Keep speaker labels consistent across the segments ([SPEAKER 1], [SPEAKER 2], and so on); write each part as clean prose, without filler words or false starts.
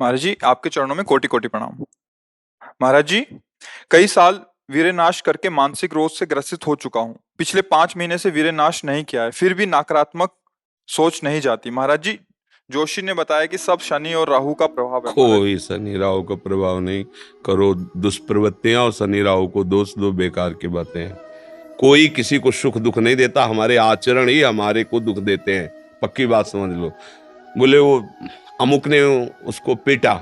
[SPEAKER 1] महाराज जी, आपके चरणों में कोटि कोटि प्रणाम। महाराज जी, कई साल वीर्यनाश करके मानसिक रोग से ग्रसित हो चुका हूँ। पिछले 5 महीने से वीर्यनाश नहीं किया है, फिर भी नकारात्मक सोच नहीं जाती। महाराज जी, जोशी ने बताया कि सब शनि और राहु का प्रभाव है। महाराज
[SPEAKER 2] कोई शनि राहु का प्रभाव नहीं। करो दुष्प्रवृत्तियां और शनि राहु को दोष दो, बेकार की बातें हैं। कोई किसी को सुख दुख नहीं देता, हमारे आचरण ही हमारे को दुख देते हैं। पक्की बात समझ लो। बोले वो अमुक ने उसको पीटा,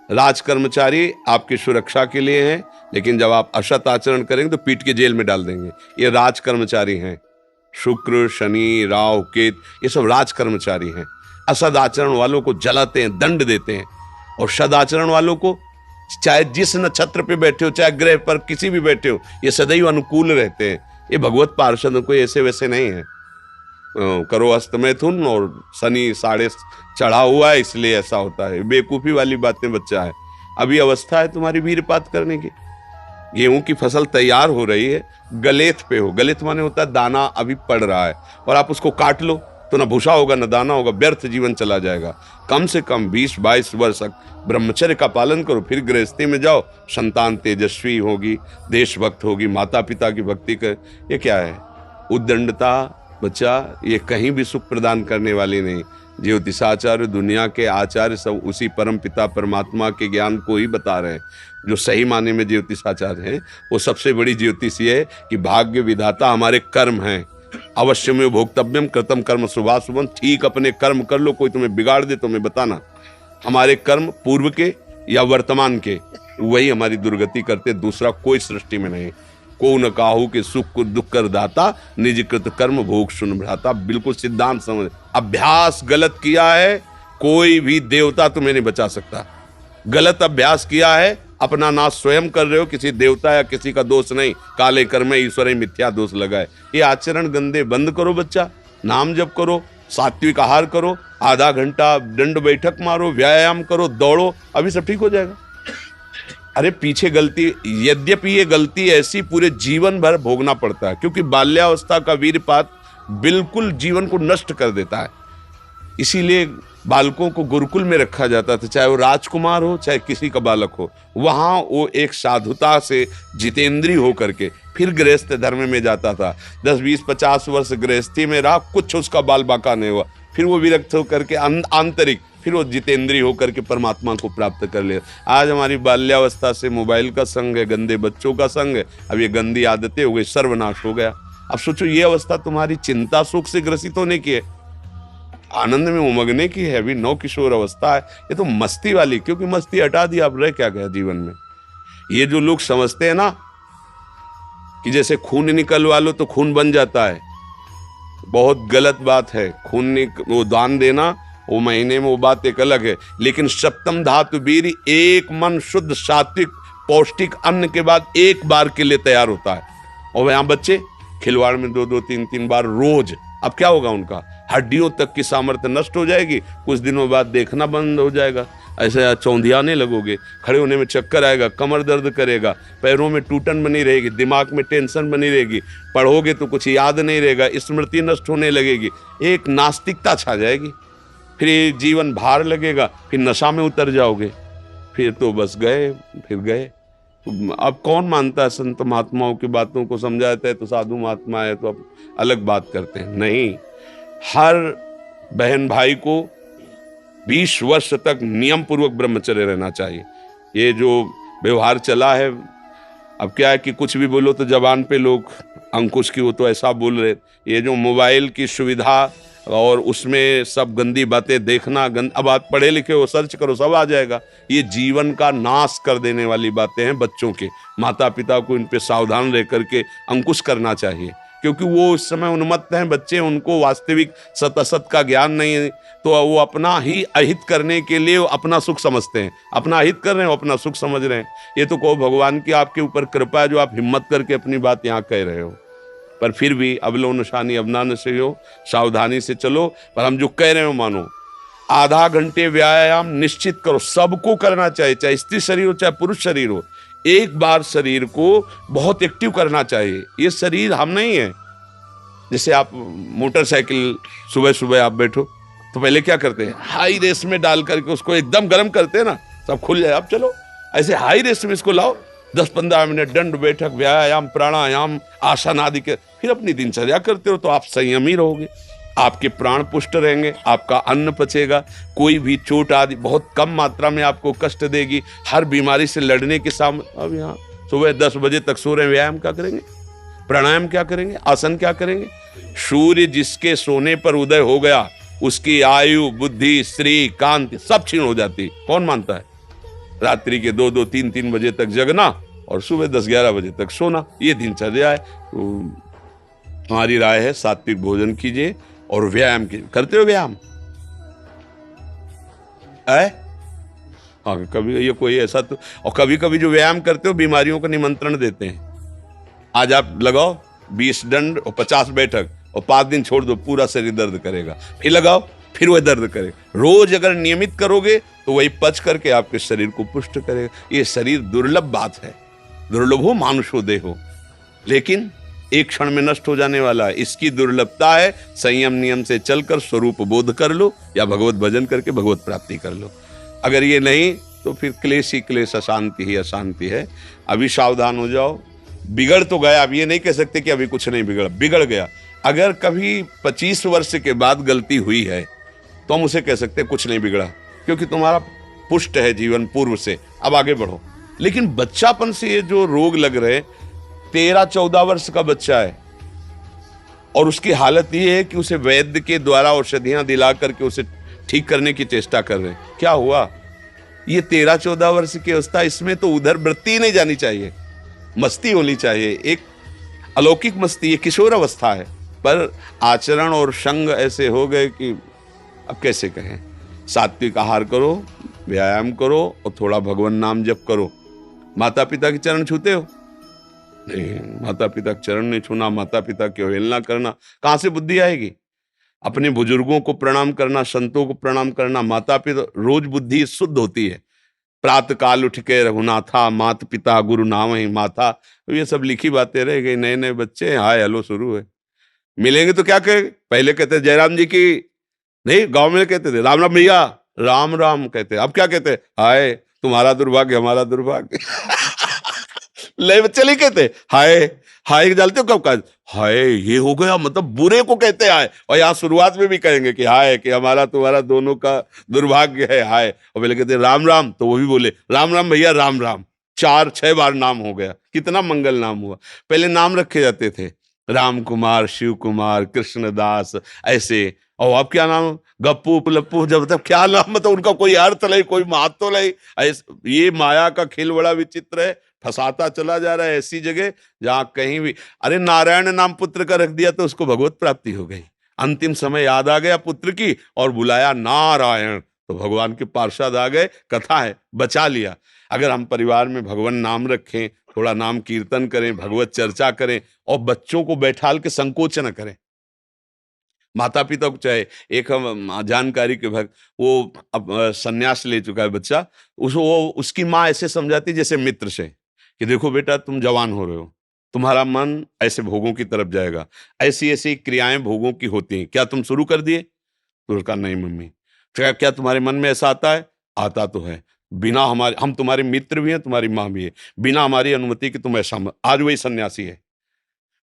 [SPEAKER 2] राज कर्मचारी आपकी सुरक्षा के लिए हैं, लेकिन जब आप असत आचरण करेंगे तो पीट के जेल में डाल देंगे। ये राज कर्मचारी हैं। शुक्र, शनि, राहु, केत, ये सब राज कर्मचारी हैं। असद आचरण वालों को जलाते हैं, दंड देते हैं, और सदाचरण वालों को चाहे जिस नक्षत्र पे बैठे हो, चाहे ग्रह पर किसी भी बैठे हो, ये सदैव अनुकूल रहते हैं। ये भगवत पार्षदों को ऐसे वैसे नहीं है। करो अस्त मैथुन और शनि साढ़े चढ़ा हुआ है, इसलिए ऐसा होता है। बेवकूफी वाली बातें बच्चा है। अभी अवस्था है तुम्हारी वीरपात करने की। गेहूं की फसल तैयार हो रही है, गलेत पे हो। गलेत माने होता है दाना अभी पड़ रहा है, और आप उसको काट लो तो ना भूसा होगा ना दाना होगा, व्यर्थ जीवन चला जाएगा। कम से कम 20-22 वर्ष तक ब्रह्मचर्य का पालन करो, फिर गृहस्थी में जाओ। संतान तेजस्वी होगी, देशभक्त होगी, माता पिता की भक्ति कर। ये क्या है? उद्दंडता बच्चा, ये कहीं भी सुख प्रदान करने वाली नहीं। ज्योतिषाचार्य, दुनिया के आचार्य सब उसी परम पिता परमात्मा के ज्ञान को ही बता रहे हैं। जो सही माने में ज्योतिषाचार्य हैं, वो सबसे बड़ी ज्योतिष ये है कि भाग्य विधाता हमारे कर्म हैं। अवश्य में भोक्तव्यम कृतम कर्म शुभाशुभम। ठीक अपने कर्म कर लो, कोई तुम्हें बिगाड़ दे तो मैं बताना। हमारे कर्म पूर्व के या वर्तमान के, वही हमारी दुर्गति करते, दूसरा कोई सृष्टि में नहीं। को न काहू के सुख को दुख कर दाता, निज कृत कर्म भोग सुन भ्राता। बिल्कुल सिद्धांत समझ। अभ्यास गलत किया है, कोई भी देवता तुम्हें नहीं बचा सकता। गलत अभ्यास किया है, अपना नाश स्वयं कर रहे हो, किसी देवता या किसी का दोष नहीं। काले कर्म ईश्वर मिथ्या दोष लगाए। ये आचरण गंदे बंद करो बच्चा। नाम जप करो, सात्विक आहार करो, आधा घंटा दंड बैठक मारो, व्यायाम करो, दौड़ो, अभी सब ठीक हो जाएगा। अरे पीछे गलती, यद्यपि ये गलती ऐसी पूरे जीवन भर भोगना पड़ता है, क्योंकि बाल्यावस्था का वीरपात बिल्कुल जीवन को नष्ट कर देता है। इसीलिए बालकों को गुरुकुल में रखा जाता था, चाहे वो राजकुमार हो चाहे किसी का बालक हो। वहां वो एक साधुता से जितेंद्रीय होकर के फिर गृहस्थ धर्म में जाता था। 10-20-50 वर्ष गृहस्थी में रहा, कुछ उसका बाल बाका नहीं हुआ, फिर वो विरक्त होकर के आंतरिक, फिर वो जितेंद्रीय होकर के परमात्मा को प्राप्त कर ले। आज हमारी बाल्यावस्था से मोबाइल का संग है, गंदे बच्चों का संग है, अब ये गंदी आदतें हो गई, सर्वनाश हो गया। अब सोचो, ये अवस्था तुम्हारी चिंता सुख से ग्रसित होने की है, आनंद में उमगने की है। अभी नव किशोर अवस्था है, ये तो मस्ती वाली, क्योंकि मस्ती हटा दी, अब रह क्या गया जीवन में। ये जो लोग समझते हैं ना कि जैसे खून निकलवा लो तो खून बन जाता है, बहुत गलत बात है। खून वो दान देना, वो महीने में वो बात एक अलग है, लेकिन सप्तम धातु वीर एक मन शुद्ध सात्विक पौष्टिक अन्न के बाद एक बार के लिए तैयार होता है। और यहाँ बच्चे खिलवाड़ में 2-2 3-3 बार रोज। अब क्या होगा? उनका हड्डियों तक की सामर्थ्य नष्ट हो जाएगी, कुछ दिनों बाद देखना बंद हो जाएगा, ऐसे चौंधियाने लगोगे, खड़े होने में चक्कर आएगा, कमर दर्द करेगा, पैरों में टूटन बनी रहेगी, दिमाग में टेंशन बनी रहेगी, पढ़ोगे तो कुछ याद नहीं रहेगा, स्मृति नष्ट होने लगेगी, एक नास्तिकता छा जाएगी, फिर जीवन भार लगेगा, फिर नशा में उतर जाओगे, फिर तो बस गए, फिर गए। अब कौन मानता है संत महात्माओं की बातों को? समझाते हैं तो साधु महात्मा है तो अब अलग बात करते हैं। नहीं, हर बहन भाई को 20 वर्ष तक नियम पूर्वक ब्रह्मचर्य रहना चाहिए। ये जो व्यवहार चला है, अब क्या है कि कुछ भी बोलो तो जबान पे लोग अंकुश की, वो तो ऐसा बोल रहे। ये जो मोबाइल की सुविधा और उसमें सब गंदी बातें देखना, अब आप पढ़े लिखे हो, सर्च करो, सब आ जाएगा। ये जीवन का नाश कर देने वाली बातें हैं बच्चों के। माता पिता को इन पे सावधान रह करके अंकुश करना चाहिए, क्योंकि वो उस समय उन्मत्त हैं बच्चे, उनको वास्तविक सत असत का ज्ञान नहीं है, तो वो अपना ही अहित करने के लिए अपना सुख समझते हैं। अपना अहित कर रहे हैं, अपना सुख समझ रहे हैं। ये तो कहो भगवान की आपके ऊपर कृपा है जो आप हिम्मत करके अपनी बात यहाँ कह रहे हो। पर फिर भी अबलो नशानी अबना नशे हो, सावधानी से चलो। पर हम जो कह रहे हो मानो। आधा घंटे व्यायाम निश्चित करो, सबको करना चाहिए, चाहे स्त्री शरीर हो चाहे पुरुष शरीर हो। एक बार शरीर को बहुत एक्टिव करना चाहिए। ये शरीर हम नहीं है। जैसे आप मोटरसाइकिल सुबह सुबह आप बैठो, तो पहले क्या करते हैं, हाई रेस में डाल करके उसको एकदम गर्म करते हैं ना, सब खुल जाए। अब चलो ऐसे हाई रेस में इसको लाओ, 10-15 मिनट दंड बैठक, व्यायाम, प्राणायाम, आसन आदि के, फिर अपनी दिनचर्या करते हो तो आप संयमी रहोगे, आपके प्राण पुष्ट रहेंगे, आपका अन्न पचेगा, कोई भी चोट आदि बहुत कम मात्रा में आपको कष्ट देगी, हर बीमारी से लड़ने के सामने। अब यहाँ सुबह 10 बजे तक सो रहे, व्यायाम क्या करेंगे, प्राणायाम क्या करेंगे, आसन क्या करेंगे? सूर्य जिसके सोने पर उदय हो गया उसकी आयु, बुद्धि, श्री, कांति सब क्षीण हो जाती, कौन मानता है? रात्रि के 2-2, 3-3 बजे तक जगना और सुबह 10-11 बजे तक सोना, ये दिनचर्या है। तो हमारी राय है सात्विक भोजन कीजिए और व्यायाम कीजिए। करते हो व्यायाम? है? हाँ, कभी ये कोई ऐसा तो, और कभी कभी जो व्यायाम करते हो बीमारियों को निमंत्रण देते हैं। आज आप लगाओ 20 दंड और 50 बैठक और 5 दिन छोड़ दो, पूरा शरीर दर्द करेगा, फिर लगाओ फिर वह दर्द करेगा। रोज अगर नियमित करोगे तो वही पच करके आपके शरीर को पुष्ट करेगा। ये शरीर दुर्लभ बात है, दुर्लभ हो मानुषो देहो, लेकिन एक क्षण में नष्ट हो जाने वाला है। इसकी दुर्लभता है संयम नियम से चलकर स्वरूप बोध कर लो या भगवत भजन करके भगवत प्राप्ति कर लो। अगर ये नहीं तो फिर क्लेश ही क्लेश, अशांति ही अशांति है। अभी सावधान हो जाओ। बिगड़ तो गया, अब ये नहीं कह सकते कि अभी कुछ नहीं बिगड़ा, बिगड़ गया। अगर कभी 25 वर्ष के बाद गलती हुई है तो हम उसे कह सकते हैं कुछ नहीं बिगड़ा, क्योंकि तुम्हारा पुष्ट है जीवन पूर्व से, अब आगे बढ़ो। लेकिन बच्चापन से ये जो रोग लग रहे, 13-14 वर्ष का बच्चा है और उसकी हालत ये है कि उसे वैद्य के द्वारा औषधियां दिला करके उसे ठीक करने की चेष्टा कर रहे हैं। क्या हुआ? ये 13-14 वर्ष की अवस्था, इसमें तो उधर वृत्ति नहीं जानी चाहिए, मस्ती होनी चाहिए, एक अलौकिक मस्ती, ये किशोर अवस्था है। पर आचरण और संग ऐसे हो गए कि अब कैसे कहें। सात्विक आहार करो, व्यायाम करो और थोड़ा भगवान नाम जप करो। माता पिता के चरण छूते हो? नहीं, माता पिता के चरण नहीं छूना, माता पिता की अवहेलना करना, कहां से बुद्धि आएगी? अपने बुजुर्गों को प्रणाम करना, संतों को प्रणाम करना, माता पिता, रोज बुद्धि शुद्ध होती है। प्रातः काल उठ के रघुनाथा, मात पिता गुरु नाम ही माथा, तो ये सब लिखी बातें रह गई। नए नए बच्चे हाय हेलो शुरू है, मिलेंगे तो क्या कहे, पहले कहते जयराम जी की, नहीं गांव में कहते थे राम राम भैया, राम राम कहते, अब क्या कहते, हाय तुम्हारा दुर्भाग्य हमारा दुर्भाग्य। ले बच्चे नहीं कहते हाय, हाय जानते हो कब का, हाय ये हो गया, मतलब बुरे को कहते हाय। और यहाँ शुरुआत में भी कहेंगे कि हाय, कि हमारा तुम्हारा दोनों का दुर्भाग्य है हाय। और पहले कहते राम राम, तो वो भी बोले राम राम भैया राम राम, 4-6 बार नाम हो गया, कितना मंगल नाम हुआ। पहले नाम रखे जाते थे, राम कुमार, शिव कुमार, कृष्णदास, ऐसे। और अब क्या नाम, गप्पू लप्पू, जब तक क्या नाम, मतलब उनका कोई अर्थ नहीं, कोई महत्व नहीं। ये माया का खेल बड़ा विचित्र है, फंसाता चला जा रहा है ऐसी जगह जहां कहीं भी। अरे नारायण नाम पुत्र का रख दिया तो उसको भगवत प्राप्ति हो गई। अंतिम समय याद आ गया पुत्र की और बुलाया नारायण, तो भगवान के पार्षद आ गए, कथा है, बचा लिया। अगर हम परिवार में भगवान नाम रखें, थोड़ा नाम कीर्तन करें, भगवत चर्चा करें और बच्चों को बैठाल के संकोच न करें। माता पिता को चाहे, एक हम जानकारी के भक्त, वो अब संन्यास ले चुका है बच्चा, उसकी माँ ऐसे समझाती जैसे मित्र से कि देखो बेटा तुम जवान हो रहे हो, तुम्हारा मन ऐसे भोगों की तरफ जाएगा, ऐसी ऐसी क्रियाएं भोगों की होती हैं, क्या तुम शुरू कर दिए? तो उसका नहीं मम्मी। क्या तुम्हारे मन में ऐसा आता है? आता तो है, बिना हमारे, हम तुम्हारे मित्र भी हैं, तुम्हारी माँ भी है, बिना हमारी अनुमति कि तुम ऐसा आज वही सन्यासी है।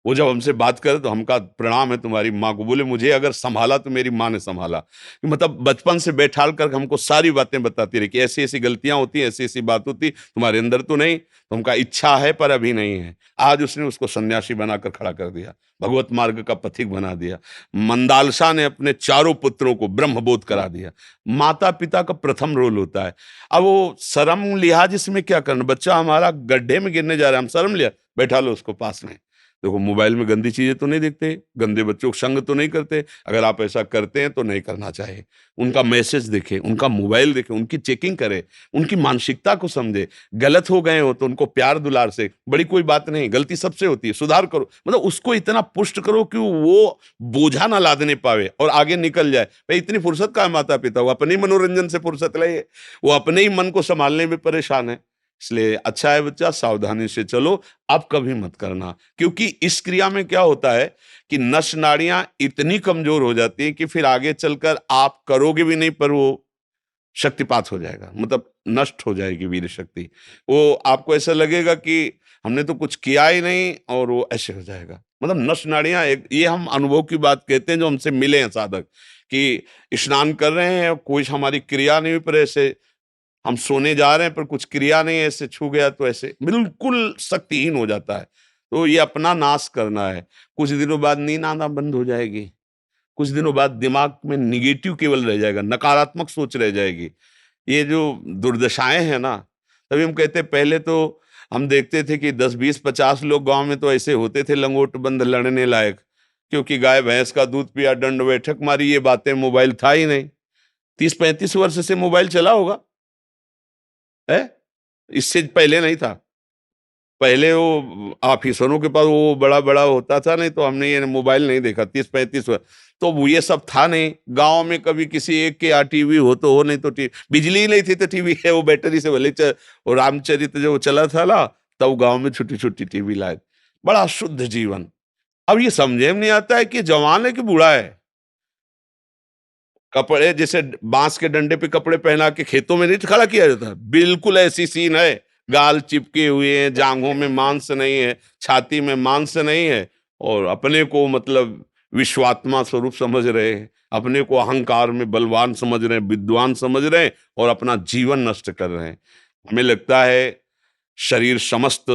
[SPEAKER 2] वो जब हमसे बात करे तो हमका प्रणाम है तुम्हारी माँ को। बोले मुझे अगर संभाला तो मेरी माँ ने संभाला। मतलब बचपन से बैठाल कर हमको सारी बातें बताती रही कि ऐसी ऐसी गलतियां होती, ऐसी ऐसी बात होती, तुम्हारे अंदर तो नहीं, तो हमका इच्छा है पर अभी नहीं है। आज उसने उसको सन्यासी बनाकर खड़ा कर दिया, भगवत मार्ग का पथिक बना दिया। मंदालसा ने अपने चारों पुत्रों को ब्रह्मबोध करा दिया। माता पिता का प्रथम रोल होता है। अब वो शर्म लिहाज इसमें क्या करना, बच्चा हमारा गड्ढे में गिरने जा रहा है, हम शर्म लिया, बैठा लो उसको पास में। देखो मोबाइल में गंदी चीजें तो नहीं देखते, गंदे बच्चों को संग तो नहीं करते, अगर आप ऐसा करते हैं तो नहीं करना चाहिए। उनका मैसेज देखें, उनका मोबाइल देखें, उनकी चेकिंग करें, उनकी मानसिकता को समझे। गलत हो गए हो तो उनको प्यार दुलार से, बड़ी कोई बात नहीं, गलती सबसे होती है, सुधार करो। मतलब उसको इतना पुष्ट करो कि वो बोझा ना लादने पावे और आगे निकल जाए। भाई इतनी फुर्सत का है माता पिता, वो अपने ही मनोरंजन से फुर्सत ले, वो अपने ही मन को संभालने में परेशान है। इसलिए अच्छा है बच्चा, सावधानी से चलो, अब कभी मत करना। क्योंकि इस क्रिया में क्या होता है कि नस नाड़ियां इतनी कमजोर हो जाती हैं कि फिर आगे चलकर आप करोगे भी नहीं, पर वो शक्तिपात हो जाएगा, मतलब नष्ट हो जाएगी वीर शक्ति। वो आपको ऐसा लगेगा कि हमने तो कुछ किया ही नहीं, और वो ऐसे हो जाएगा। मतलब नस नाड़ियां एक, ये हम अनुभव की बात कहते हैं जो हमसे मिले हैं साधक, कि स्नान कर रहे हैं, कोई हमारी क्रिया नहीं हुई, पर ऐसे हम सोने जा रहे हैं पर कुछ क्रिया नहीं है, ऐसे छू गया तो ऐसे बिल्कुल शक्तिहीन हो जाता है। तो ये अपना नाश करना है। कुछ दिनों बाद नींद आना बंद हो जाएगी, कुछ दिनों बाद दिमाग में निगेटिव केवल रह जाएगा, नकारात्मक सोच रह जाएगी। ये जो दुर्दशाएं हैं ना, तभी हम कहते हैं, पहले तो हम देखते थे कि 10 20 50 लोग गांव में तो ऐसे होते थे लंगोट बंद लड़ने लायक, क्योंकि गाय भैंस का दूध पिया, दंड बैठक मारी, ये बातें, मोबाइल था ही नहीं। 30 35 वर्ष से मोबाइल चला होगा है, इससे पहले नहीं था। पहले वो ऑफिसरों के पास वो बड़ा बड़ा होता था, नहीं तो हमने ये मोबाइल नहीं देखा 30 35 वर्ष। तो वो ये सब था नहीं, गांव में कभी किसी एक के यहाँ टीवी हो तो हो, नहीं तो टीवी, बिजली ही नहीं थी तो टीवी है वो बैटरी से भले वो रामचरित जो चला था ना, तब गांव में छोटी छोटी टीवी लाए। बड़ा शुद्ध जीवन। अब ये समझे में नहीं आता है कि जवान है कि बूढ़ा है। कपड़े जैसे बांस के डंडे पे कपड़े पहना के खेतों में नहीं खड़ा किया जाता, बिल्कुल ऐसी सीन है। गाल चिपके हुए हैं, जांघों में मांस नहीं है, छाती में मांस नहीं है, और अपने को मतलब विश्वात्मा स्वरूप समझ रहे हैं, अपने को अहंकार में बलवान समझ रहे हैं, विद्वान समझ रहे हैं, और अपना जीवन नष्ट कर रहे हैं। हमें लगता है शरीर समस्त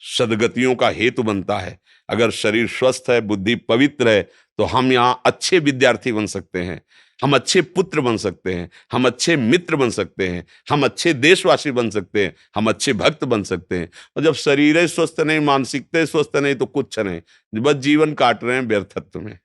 [SPEAKER 2] सद्गतियों का हेतु बनता है। अगर शरीर स्वस्थ है, बुद्धि पवित्र है, तो हम यहाँ अच्छे विद्यार्थी बन सकते हैं, हम अच्छे पुत्र बन सकते हैं, हम अच्छे मित्र बन सकते हैं, हम अच्छे देशवासी बन सकते हैं, हम अच्छे भक्त बन सकते हैं। और जब शरीर ही स्वस्थ नहीं, मानसिकता स्वस्थ नहीं, तो कुछ नहीं, बस जीवन काट रहे हैं व्यर्थत्व में।